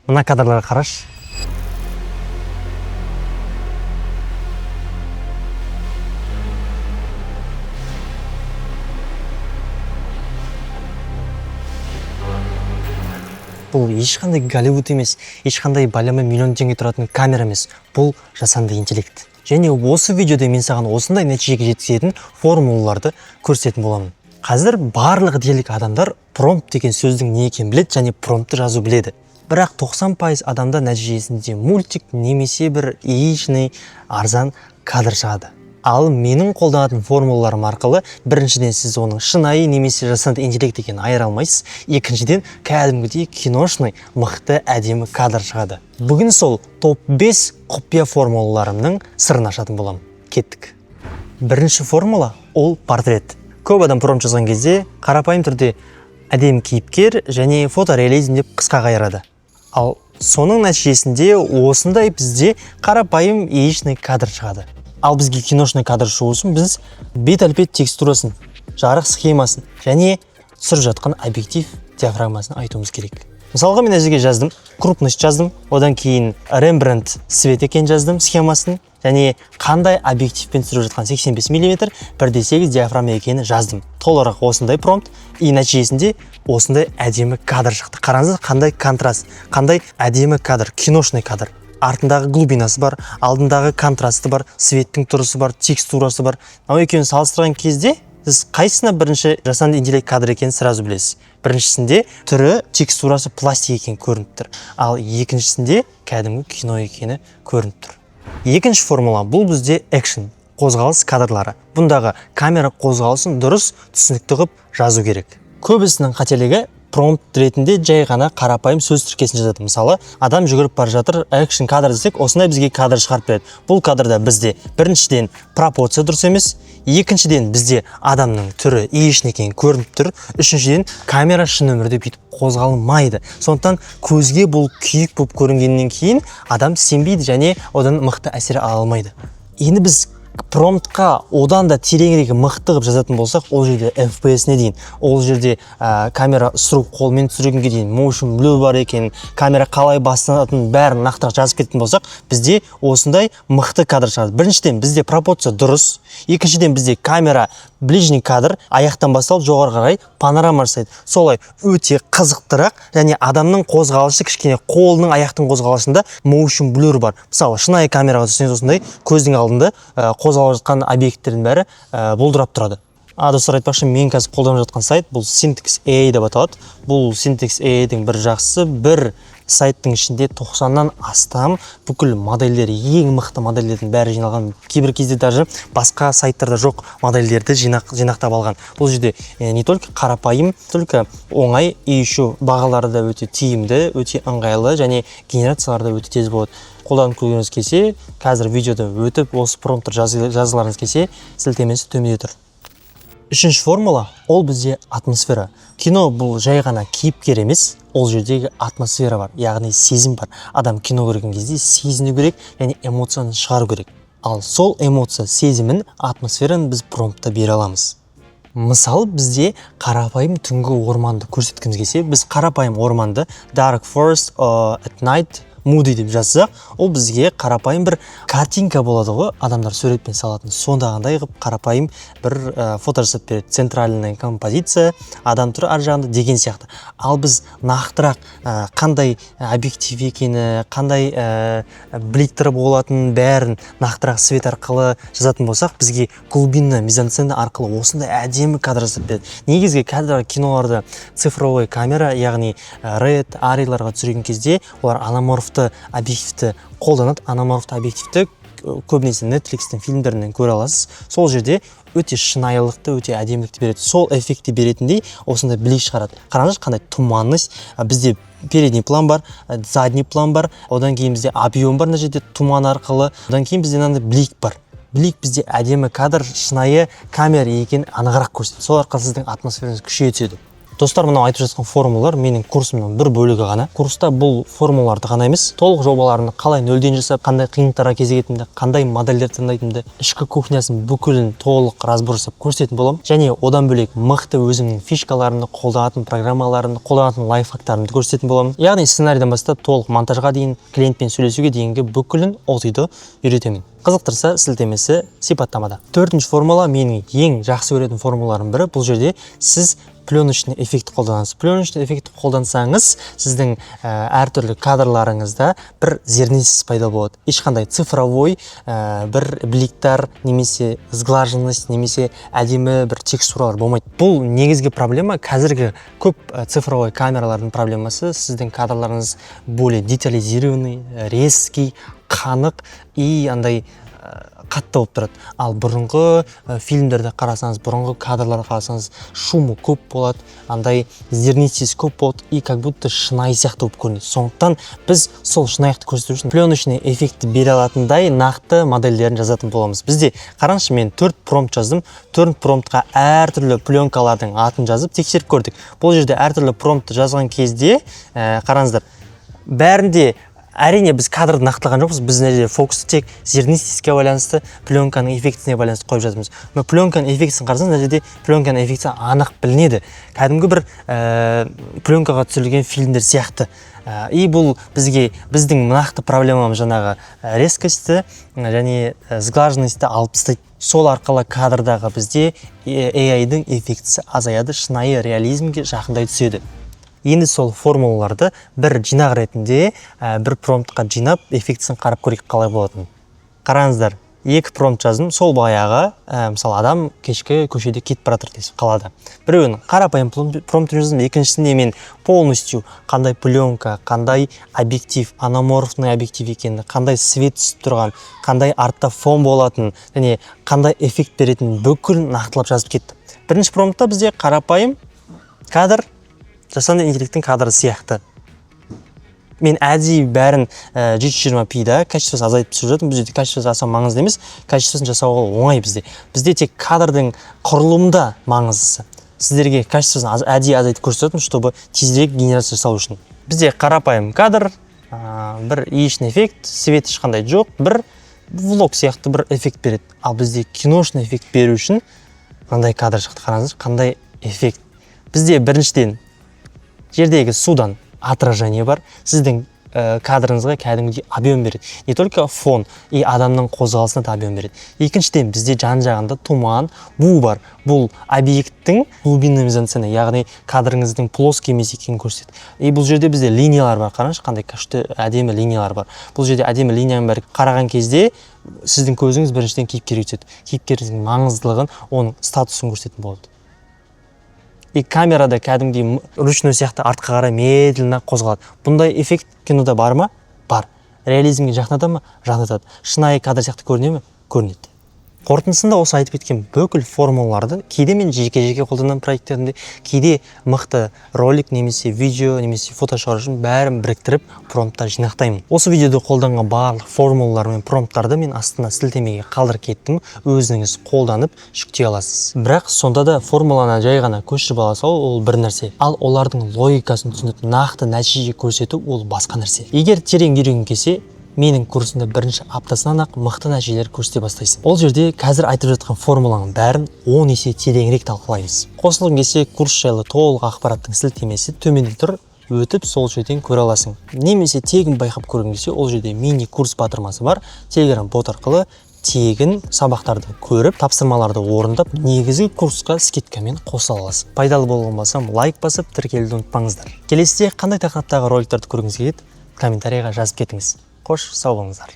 Мына кадрларға қараш. Бұл ешқандай Голливуд емес, ешқандай балама миллион теңге тұратын камера емес. Бұл жасанды интеллект. Және осы видеода мен саған осындай нәтижеге жеткізетін формулаларды көрсететін боламын. Қазір барлық дерлік адамдар промпт деген сөздің не екенін біледі және промптты жазу біледі. Бірақ 90% адамда нәтижесінде мультик немесе бір яичный арзан кадр шығады. Ал менің қолданатын формулаларым арқылы біріншіден сіз оның шынайы немесе жасанды интеллект екенін айыра алмайсыз. Екіншіден кәдімгідей киношный мықты әдемі кадр шығады. Бүгін сол топ 5 құпия формулаларымның сырын ашатын боламын. Кеттік. Бірінші формула ол портрет. Көп адам промпт жазған кезде қарапайым түрде әдемі кейіпкер және фотореализм деп қысқа қайырады. Ал соның нәтижесінде осындай бізде қарапайым яичный кадр шығады. Ал бізге киношный кадр шығу үшін біз бет-әлпет текстурасын, жарық схемасын және түсіріп жатқан объектив диафрагмасын айтуымыз керек. Мысалға мен әзірге жаздым, крупность жаздым, одан кейін Рембрандт свет екен жаздым схемасын және қандай объективпен түсіріп жатқан 85 мм 1.8 диафрагма екенін жаздым. Толығырақ осындай промпт и нәтижесінде осындай әдемі кадр шықты. Қараңыздар, қандай контраст, қандай әдемі кадр, киношный кадр. Артындағы глубинасы бар, алдындағы контрасты бар, светтің тұрысы бар, текстурасы бар. Ау екеуін салыстырған кезде сіз қайсысына бірінші жасанды интеллект кадр екенін сразу білесіз. Біріншісінде түрі, текстурасы пластик екені көрініп тұр. Ал екіншісінде кәдімгі кино екені көрініп тұр. Екінші формула бұл бізде экшн, қозғалыс кадрлары. Бұндағы камера қозғалысын дұрыс түсінікті қылып жазу керек. Көбісінің қателігі промпт ретінде жай ғана қарапайым сөз тіркесін жазады. Мысалы, адам жүгіріп бара жатыр, экшн кадр десек, осындай бізге кадр шығарып береді. Бұл кадрда бізде біріншіден пропорция дұрыс емес, екіншіден бізде адамның түрі яичный екені көрініп тұр, үшіншіден камера шын өмірде бүйтіп қозғалмайды. Сондықтан көзге бұл күйік болып көрінгеннен кейін адам сенбейді және одан мықты әсер ала алмайды. Енді біз промптқа одан да тереңірек мықты қылып жазатын болсақ, ол жерде FPS-не дейін, ол жерде камера ысыру қолмен түсіргенге дейін, motion blur бар екен, камера қалай басталатынын бәрін нақтылап жазып кететін болсақ, бізде осындай мықты кадр шығады. Біріншіден бізде пропорция дұрыс, екіншіден бізде камера ближний кадр аяқтан басталып жоғары қарай панорама жасайды. Солай өте қызықтырақ және адамның қозғалысы кішкене қолының аяқтың қозғалысында motion blur бар. Мысалы, шынайы камераға түсіңіз осындай көздің алдында қозғалып жатқан объекттердің бәрі бұлдырап тұрады. Достар, айтпақшы, мен қазір қолданып жатқан сайт бұл Syntax AI деп аталады. Бұл Syntax AI-дің бір жақсысы, бір сайттың ішінде 90-нан астам бүкіл модельдер, ең мықты модельдердің бәрі жиналған. Кейбір кезде даже басқа сайттарда жоқ модельдерді жинақтап алған. Бұл жерде не только қарапайым, только оңай, и еще бағалары да өте тиімді, өте ыңғайлы және генерациялары да өте тез болады. Қолданып көргіңіз келсе, қазір видеода өтіп, осы промпттар жазыларыңыз келсе, сілтемесі төменде тұр. Үшінші формула ол бізде атмосфера. Кино бұл жай ғана кейіпкер емес, ол жердегі атмосфера бар, яғни сезім бар. Адам кино көрген кезде сезіну керек және эмоцияны шығару керек. Ал сол эмоция, сезімін, атмосфераны біз промптта бере аламыз. Мысалы, бізде қарапайым түнгі орманды көрсеткіміз келсе, біз қарапайым орманды dark forest at night moody деп жазсақ, ол бізге қарапайым бір картинка болады ғой, адамдар суретпен салатын. Сондағандай қылып қарапайым бір фото жасап береді. Центральная композиция, адам тұр ар жағында деген сияқты. Ал біз нақтырақ қандай объектив екені, қандай бликтері болатынын бәрін нақтырақ свет арқылы жазатын болсақ, бізге глубина, мизансцена арқылы осындай әдемі кадр жасап береді. Негізгі кадр киноларда цифровой камера, яғни RED, ARRI-ларға түсірген кезде олар аноморфты объективті қолданады. Аноморфты объективті көбінесе Netflix-тің фильмдерінен көре аласыз. Сол жерде өте шынайылықты, өте әдемілікті береді. Сол эффектті беретіндей осындай блик шығарады. Қараңыздар, қандай туманность. Бізде передний план бар, задний план бар. Одан кейін бізде объем бар, мына жерде туман арқылы. Одан кейін бізде мынандай блик бар. Блик бізде әдемі кадр, шынайы камера екенін анығырақ көрсетеді. Сол арқылы сіздің атмосфераңыз күшейе түседі. Достар, мынау айтып жатқан формулалар менің курсымның бір бөлігі ғана. Курста бұл формулаларды ғана емес, толық жобаларын қалай нөлден жасап, қандай қиындықтарға кезігетінімді, қандай модельдер таңдайтынымды, ішкі кухнясын бүкілін толық разбор жасап көрсететін боламын. Және одан бөлек мықты өзімнің фишкаларымды, қолданатын программаларымды, қолданатын лайфхактарымды көрсететін боламын. Яғни сценарийден бастап толық монтажға дейін, клиентпен сөйлесуге дейінгі бүкілін оқиды үйретемін. Қызықтырса, сілтемесі сипаттамада. Төртінші формула менің ең жақсы көретін формулалардың бірі. Бұл жерде сіз пленочный эффект қолданасыз. Пленочный эффект қолдансаңыз, сіздің әртүрлі кадрларыңызда бір зернистіс пайда болады. Ешқандай цифровой бір бликтар немесе сглаженность немесе әдемі бір текстуралар болмайды. Бұл негізгі проблема, қазіргі көп цифровой камералардың проблемасы. Сіздің кадрларыңыз более детализированный, резкий, қанық и андай қатты болып тұрады. Ал бұрынғы фильмдерді қарасаңыз, бұрынғы кадрларды қарасаңыз, шумы көп болады, андай зернистіс көп болады и как будто шынайы сияқты болып көрінеді. Сондықтан біз сол шынайықты көрсету үшін пленочный эффектті бере алатындай нақты модельдерін жазатын боламыз. Бізде қараңызшы, мен 4 промпт жаздым. 4 промптқа әртүрлі пленкалардың атын жазып тексеріп көрдік. Бұл жерде әртүрлі промптты жазған кезде қараңыздар, бәрінде әрине біз кадрды нақтылаған жоқпыз. Біз жерде фокусты тек зернистиске байланысты, пленканың эффектісіне байланысты қойып жатырмыз. Пленканың эффектісін қарасаңыз, мына жерде пленканың эффекті анық білінеді. Кәдімгі бір пленкаға түсірілген фильмдер сияқты. И бұл біздің нақты проблемамыз жаңағы резкості және сглаженностьті алып тастайды. Сол арқылы кадрдағы бізде AI-дің эффектісі азаяды, шынайы реализмге жақындай түседі. Енді сол формулаларды бір жинақ ретінде бір промптқа жинап, эффектісін қарап көрейік қалай болатын. Қараңыздар, 2 промпт жаздым. Сол баяғы, мысалы адам кешкі көшеде кетіп баратыр дейсіз, қалада. Біреуін қарапайым промпт жаздым, екіншісінде мен полностью қандай пленка, қандай объектив, аноморфный объектив екенін, қандай свет түсіп тұрған, қандай артта фон болатын, және қандай эффект беретін бүкіл нақтылап жазып кетті. Бірінші промптта бізде қарапайым кадр, жасанды интеллекттің кадры сияқты. Мен әдейі бәрін 720p-да качествосын азайтып түсіріп жатырмын. Бізде качествосы аса маңызды емес, качествосын жасауға оңай бізде. Бізде тек кадрдың құрылымында маңыздысы. Сіздерге качествосын әдейі азайтып көрсетіп, чтобы тезірек генерация жасау үшін. Бізде қарапайым кадр, бір яичный эффект, свет ешқандай жоқ, бір влог сияқты бір эффект береді. Ал бізде киношный эффект беру үшін қандай кадр шықты, қараңыздар, қандай эффект. Бізде біріншіден жердегі судан отражение бар. Сіздің кадрыңызға кәдімгідей объем береді. Не только фон и адамның қозғалысына да объем береді. Екіншіден бізде жан-жағында туман, бу бар. Бұл объекттің глубинный мизансцена, яғни кадрыңыздың плоский емес екенін көрсетеді. И бұл жерде бізде линиялар бар. Қараңызшы, қандай күшті әдемі линиялар бар. Бұл жерде әдемі линияның бәрі қараған кезде сіздің көзіңіз біріншіден кейіпкерге түседі. Кейіпкеріңіздің маңыздылығын, оның статусын көрсететін болады. И камерада кәдімгідей ручной сияқты артқа қарай медленно қозғалады. Бұндай эффект кинода бар ма? Бар. Реализмге жақындатады ма? Жақындатады. Шынайы кадр сияқты көріне ме? Көрінеді. Қорытындысында осы айтып кеткен бүкіл формулаларды кейде мен жеке-жеке қолданған проекттерінде, кейде мықты ролик немесе видео немесе фото шығару үшін бәрін біріктіріп промптта жинақтаймын. Осы видеода қолданған барлық формулалар мен промпттарды мен астына сілтемеге қалдырып кеттім. Өзіңіз қолданып жүктей аласыз. Бірақ сонда да формуланы жай ғана көшіріп алсау ол бір нәрсе. Ал олардың логикасын түсініп нақты нәтиже көрсету ол басқа нәрсе. Егер терең үйренгің келсе, менің курсымда бірінші аптасынан ақ мықты нәтижелер көрсете бастайсың. Ол жерде қазір айтып жатқан формуланың бәрін 10 есе тереңірек талқылаймыз. Қосылғың келсе, курс жайлы толық ақпараттың сілтемесі төменде тұр, өтіп сол жерден көре аласың. Немесе тегін байқап көргің келсе, ол жерде мини курс батырмасы бар. Telegram бот арқылы тегін сабақтарды көріп, тапсырмаларды орындап, негізгі курсқа скидкамен қоса аласың. Пайдалы болған болсам, лайк басып, тіркелуді ұмытпаңыздар. Келесіде қандай тақырыптағы роликтерді көргіңіз келеді, комментарийға жазып кетіңіз. Қош, сау болыңыздар.